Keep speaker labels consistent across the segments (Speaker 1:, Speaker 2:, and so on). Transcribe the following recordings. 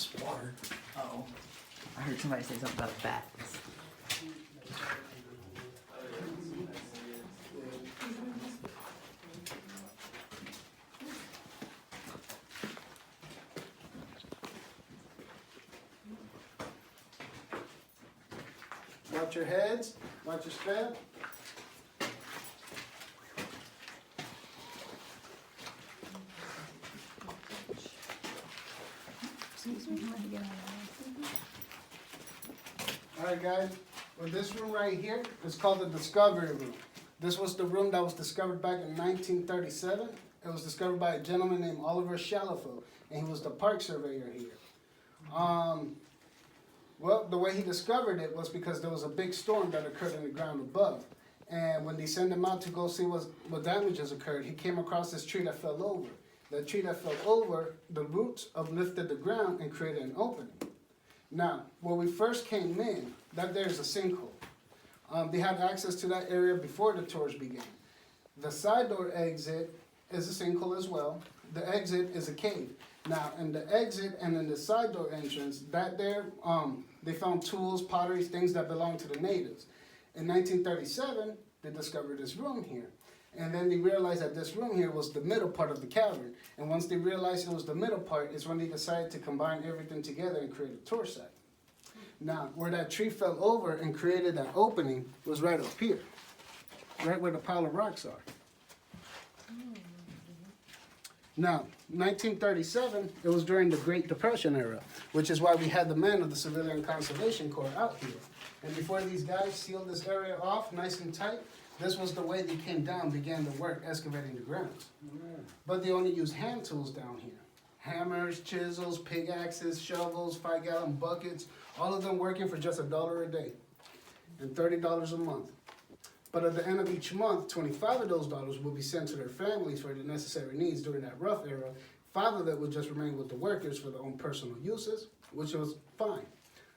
Speaker 1: just water.
Speaker 2: Oh. I heard somebody say something about bats.
Speaker 1: Watch your heads, watch your step. Alright guys, well this room right here is called the Discovery Room. This was the room that was discovered back in 1937. It was discovered by a gentleman named Oliver Shalafo, and he was the park surveyor here. Well, the way he discovered it was because there was a big storm that occurred in the ground above. And when they sent him out to go see what damages occurred, he came across this tree that fell over. The tree that fell over, the roots uplifted the ground and created an opening. Now, when we first came in, that there's a sinkhole. They had access to that area before the tours began. The side door exit is a sinkhole as well. The exit is a cave. Now, in the exit and in the side door entrance, that there, they found tools, pottery, things that belonged to the natives. In 1937, they discovered this room here. And then they realized that this room here was the middle part of the cavern. And once they realized it was the middle part, is when they decided to combine everything together and create a tour site. Now, where that tree fell over and created that opening was right up here, right where the pile of rocks are. Now, 1937, it was during the Great Depression era, which is why we had the men of the Civilian Conservation Corps out here. And before these guys sealed this area off nice and tight, this was the way they came down, began the work excavating the ground. But they only used hand tools down here. Hammers, chisels, pickaxes, shovels, 5-gallon buckets, all of them working for just $1 a day and $30 a month. But at the end of each month, 25 of those dollars will be sent to their families for the necessary needs during that rough era. 5 of it would just remain with the workers for their own personal uses, which was fine.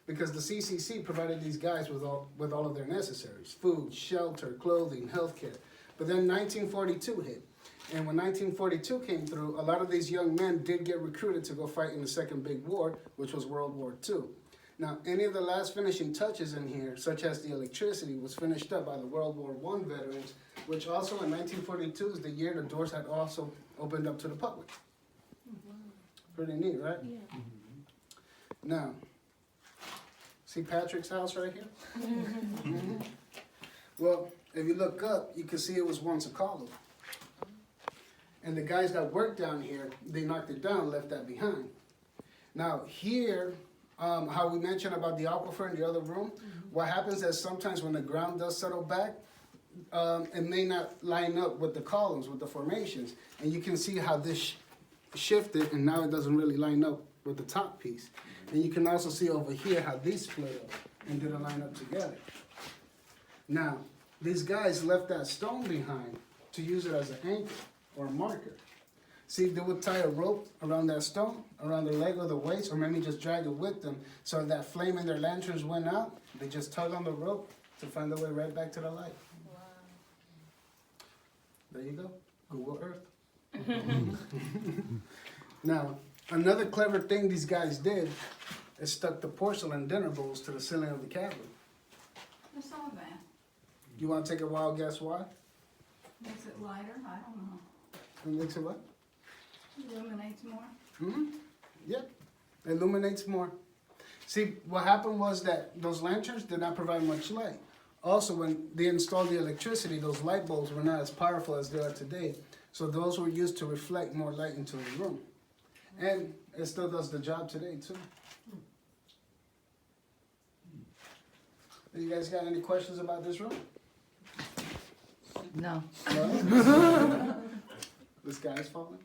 Speaker 1: Because the CCC provided these guys with all of their necessaries: food, shelter, clothing, healthcare. But then 1942 hit. And when 1942 came through, a lot of these young men did get recruited to go fight in the second big war, which was World War II. Now, any of the last finishing touches in here, such as the electricity, was finished up by the World War I veterans, which also in 1942 is the year the doors had also opened up to the public. Pretty neat, right?
Speaker 3: Yeah.
Speaker 1: Now, see Patrick's house right here? Well, if you look up, you can see it was once a column. And the guys that worked down here, they knocked it down, left that behind. Now here, how we mentioned about the aquifer in the other room, what happens is sometimes when the ground does settle back, it may not line up with the columns, with the formations. And you can see how this shifted, and now it doesn't really line up with the top piece. And you can also see over here how these split up and didn't line up together. Now, these guys left that stone behind to use it as an anchor or a marker. See, they would tie a rope around that stone, around the leg or the waist, or maybe just drag it with them. So if that flame in their lanterns went out, they just tug on the rope to find their way right back to the light.
Speaker 3: Wow.
Speaker 1: There you go, Google Earth. Now, another clever thing these guys did is stuck the porcelain dinner bowls to the ceiling of the cabin.
Speaker 3: I saw that.
Speaker 1: You want to take a wild guess why?
Speaker 3: Makes it lighter? I don't know.
Speaker 1: It makes it what?
Speaker 3: Illuminates more?
Speaker 1: Mm-hmm. Yep. Illuminates more. See, what happened was that those lanterns did not provide much light. Also, when they installed the electricity, those light bulbs were not as powerful as they are today. So those were used to reflect more light into the room. And it still does the job today, too. You guys got any questions about this room?
Speaker 2: No.
Speaker 1: No? The sky's falling?